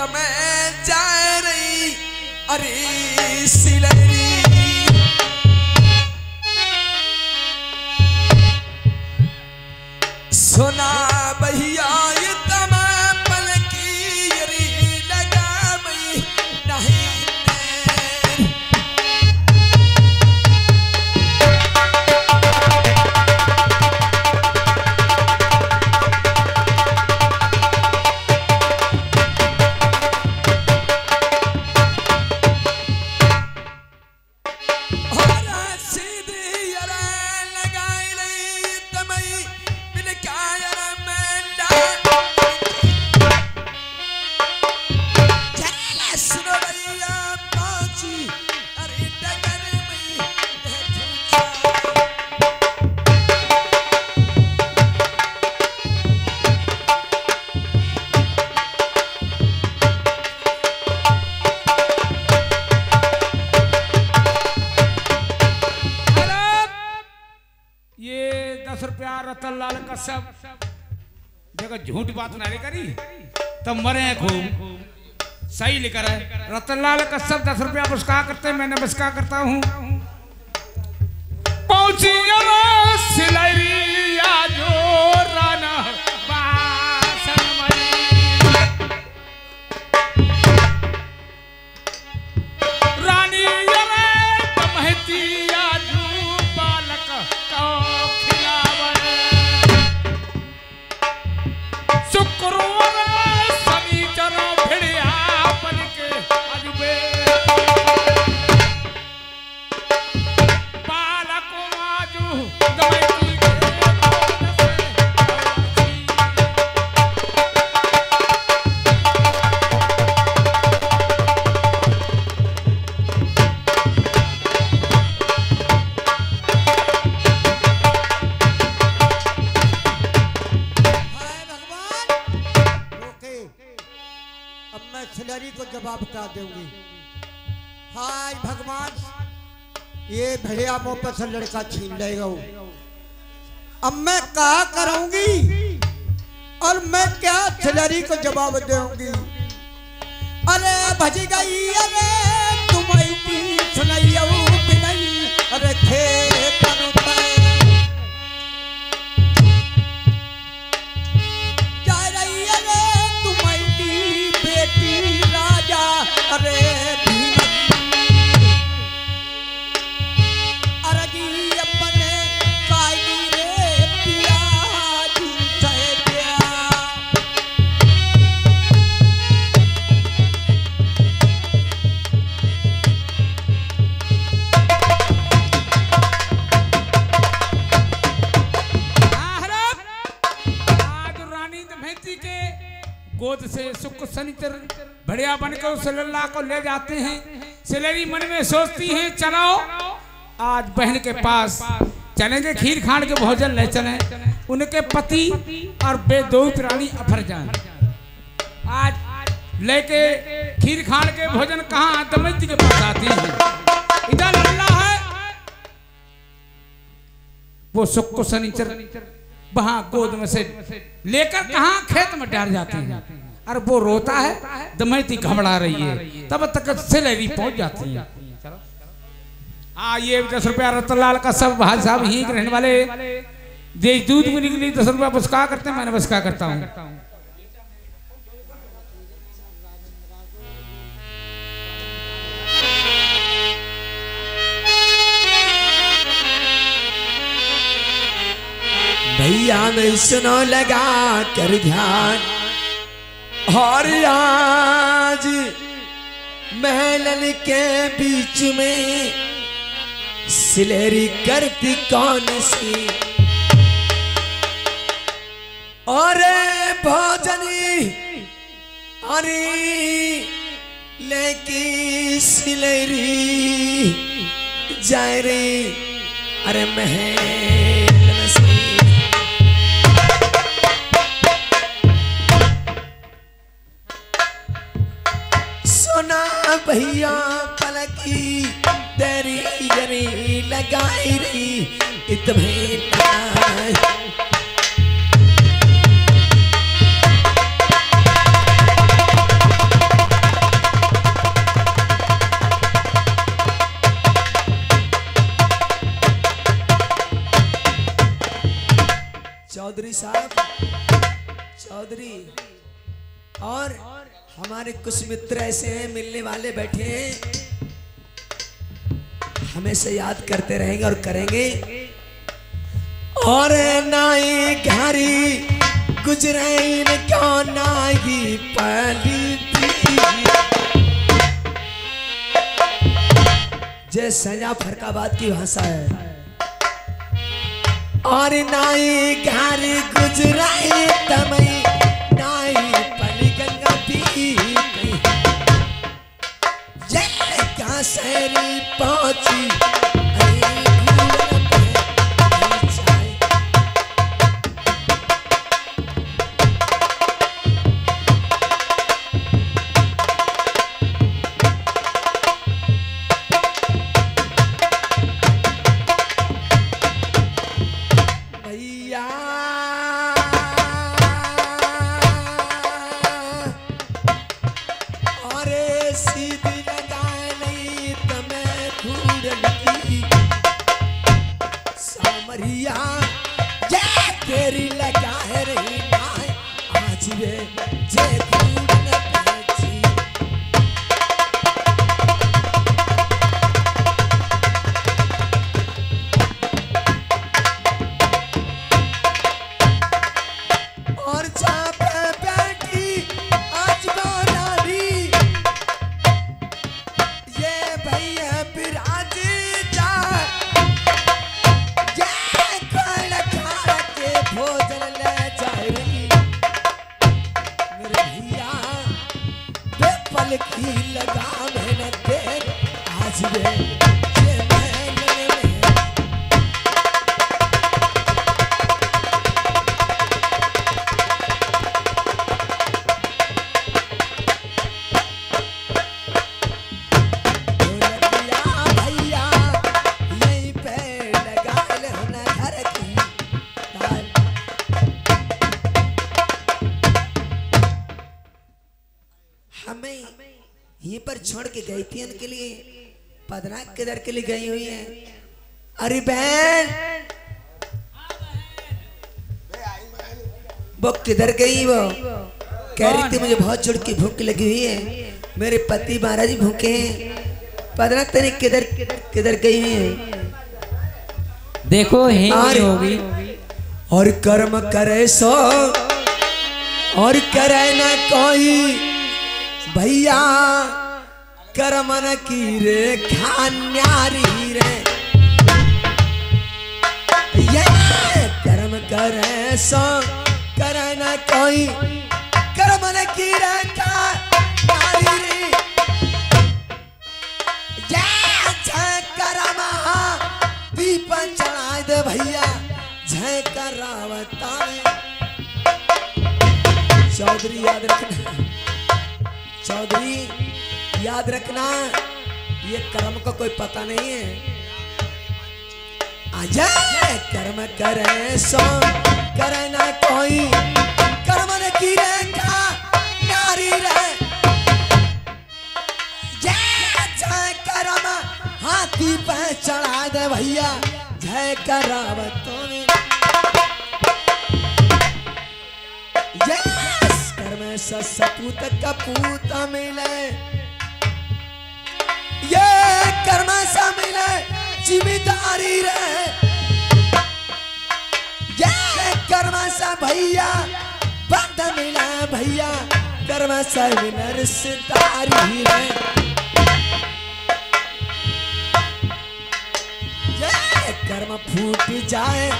तमें जा रही अरे सिलरी सुना भैया ये तमें पलकी यरी लगा मई नहीं रतनलाल कश्यप जगह झूठ बात ना करी तब मरे खूब सही लिखा है। रतनलाल कश्यप 10 रुपया पुरस्कार करते मैं नमस्कार करता हूँ। पहुंची सिलरिया जो राना बासन रानी महतिया जो बालक को शुक्रवार शनिचर भिड़िया बन के अजबे बालक आजू दवाई सिलरी को जवाब क्या दूंगी। हाय भगवान ये भेड़िया मुंह पर से लड़का छीन लेगा। अब मैं क्या करूंगी और मैं क्या सिलरी को जवाब दूंगी। अरे भज गई अरे तुम्हारी सुनैया बिनई अरे खेत अरे अरगी अपने काई रे पिया झूठे पिया आज रानी दमयंती के गोद से सुख सनिचर बढ़िया बनकर उस लल्ला को ले जाते हैं। सिलरी मन में सोचती हैं चलो आज बहन के पास चलेंगे, खीर खांड के भोजन ले चलें। उनके पति और बेदौलत रानी अफरजान आज लेके खीर खांड के भोजन कहाँ दमयंती के पास आती हैं। इधर लल्ला है वो सुख को सनिचर वहां गोद में से लेकर कहाँ खेत में डाल जाते हैं और वो रोता है, दमयंती घबरा रही है। तब तक सिलरी पहुंच जाती है। ये 10 रुपया रतनलाल का सब भाई साहब ही रहने वाले देश दूध को निकली 10 रुपया पुरस्कार करते हैं मैं नमस्कार करता हूँ। भैया में सुनो लगा कर ध्यान और आज महलन के बीच में सिलेरी करती कौन सी और भोजनी अरे लेकी सिलेरी जाए रे अरे महल से सोना भैया पलकी तेरी जरी लगाई रही इतने चौधरी साहब, चौधरी और हमारे कुछ मित्र ऐसे हैं मिलने वाले बैठे हैं, हमेशा याद करते रहेंगे और करेंगे। और नाई घारी गुजराइन क्यों नाई पली जय सजा फरकाबाद की भाषा है। और नाई घारी गुजराई तमई नाई पली गंगा पी जय का शहरी पहुंची छोड़ के गई थी उनके लिए पदना किधर के लिए गई हुई है। अरे बहन वो किधर गई, वो कह रही थी मुझे बहुत जोर की भूख लगी हुई है, मेरे पति महाराज जी भूखे हैं, पदना तेरी किधर किधर गई हुई है। देखो होगी और कर्म करे सो और करे न कोई भैया करमन की रे खान्यारी रे ये कर्म करे सो करे न कोई करमन की रे खान्यारी रे ये जय करम दीप चढ़ाए दे भैया जय करावता चौधरी याद रखना, चौधरी याद रखना ये कर्म का कोई पता नहीं है। आजा कर्म करे सो करे ना कोई कर्म न की रेखा नारी रे जय कर्म हाथी पे चढ़ा दे भैया जय करावतों कर्म सपूत कपूत मिले ये कर्म सा मिले जिम्मेदारी रे ये कर्म सा भैया बंद मिला भैया कर्म सा रिश्तेदारी रे ये कर्म फूट जाए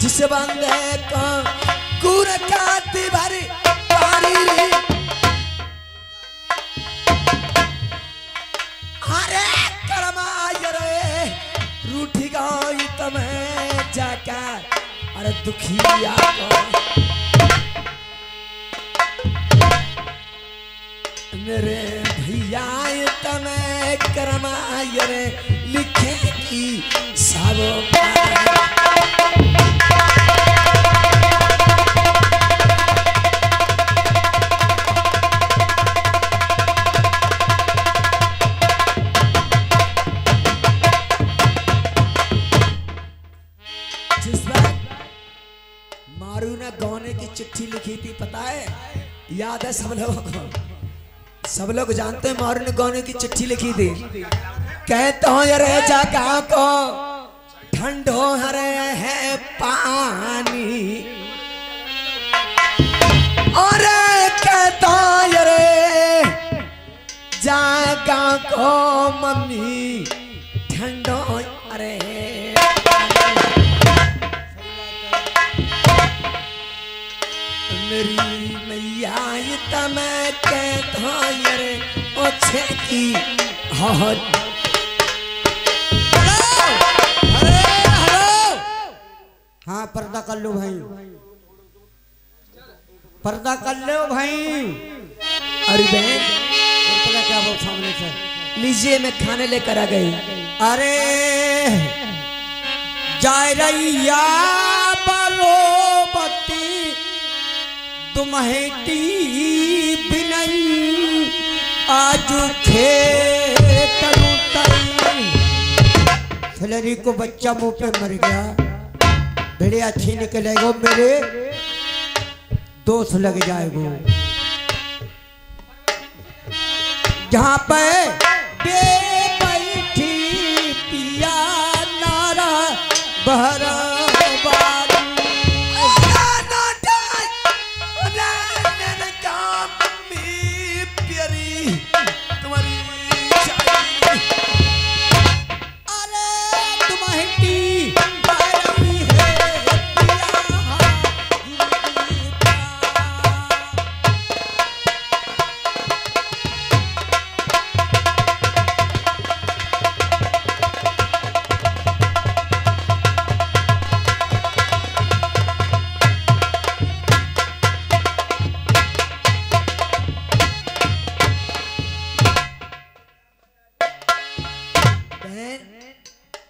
जिस बंदे को कूर काती भरी पारी रे अरे कर्मा रे रूठी गई तुम्हें जाकर अरे दुखिया को मेरे भैया तुम्हें कर्मा रे लिखे की सब मारू ने गाने की चिट्ठी लिखी थी, पता है? याद है सब लोगों को? सब लोग जानते हैं मारू ने गाने की चिट्ठी लिखी थी। कहता हूँ अरे जगह को ठंडो हरे है पानी, और कहता अरे जगह को मम्मी ठंडो अरे मेरी मैया मैं कहता अरे ओछे की हाँ हाँ पर्दा कर लो भाई, पर्दा कर लो भाई। अरे बहन क्या बोल सामने से लीजिए, मैं खाने लेकर आ गई। अरे जाय रैया बरोबती तुम्हें बिनई आज खेतरी को बच्चा मुंह पे मर गया, भेड़िया छीन के ले गो, मेरे दोस्त लग जाएगो। जहाँ पे बैठी पिया नारा बहरा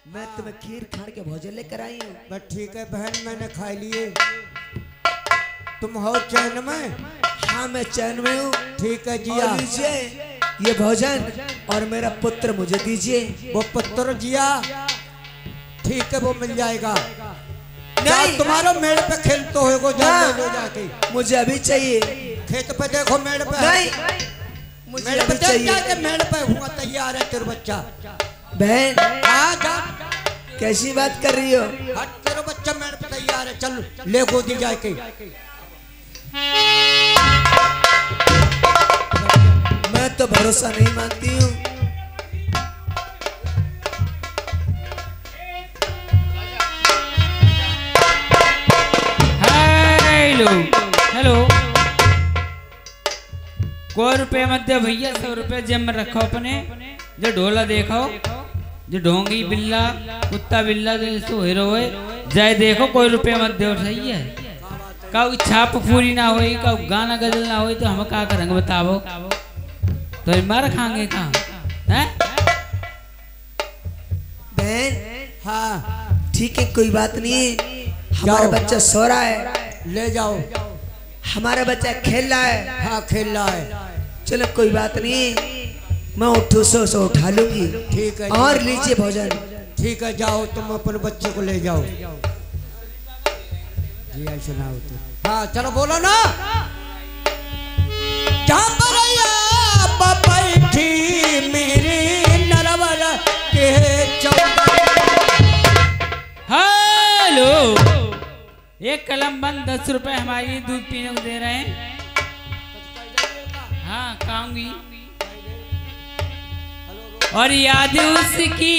मैं तुम्हें खीर खाने के भोजन लेकर आई हूँ। बस ठीक है बहन, मैंने खा लिए। तुम हो चैन में? हाँ मैं चैन में हूँ। ठीक है जिया, लीजिए ये भोजन और मेरा पुत्र मुझे दीजिए। वो पुत्र जिया ठीक है वो मिल जाएगा। नहीं तुम्हारा मेड़ पे खेलते हो जाके, मुझे अभी चाहिए। खेत पे देखो मेड़ पे, नहीं मुझे अभी चाहिए। मेड़ पे हुआ तैयार है तेरा बच्चा। बहन आ जा, कैसी बात कर रही हो? हट, तेरा बच्चा मेरे पे तैयार है, चल ले गोदी जाके। मैं तो भरोसा नहीं मानती हूँ। हेलो हेलो, कोई रुपये मत दे भैया, 100 रुपये जेब में रखो अपने। जो ढोला देखो, जो ढोंगी बिल्ला कुत्ता बिल्ला जो हीरो है, जाए देखो, कोई रुपये मत दे। सही है, कब छाप पूरी ना होई, कब गाना गजल ना होई, तो हम क्या करेंगे बताओ? तो मार खाएंगे कहाँ? बहन हाँ ठीक है, कोई बात नहीं है। हमारा बच्चा सो रहा है, ले जाओ। हमारा बच्चा खेल रहा है। हाँ खेल रहा है, चलो कोई बात नहीं, मैं उठू सो उठा लूंगी। ठीक है, और लीजिए भोजन। ठीक है जाओ, तुम अपने बच्चे को ले जाओ। जी ऐसे ना होते। हाँ चलो बोलो ना। जहाँ पर बैठी मेरे नरवर के हेलो, एक कलम बंद 10 रुपए हमारी दूध पीने को दे रहे हैं। हाँ खाऊंगी। और याद उसकी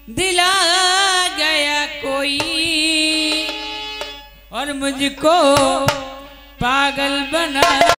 दिला गया कोई, और मुझको पागल बना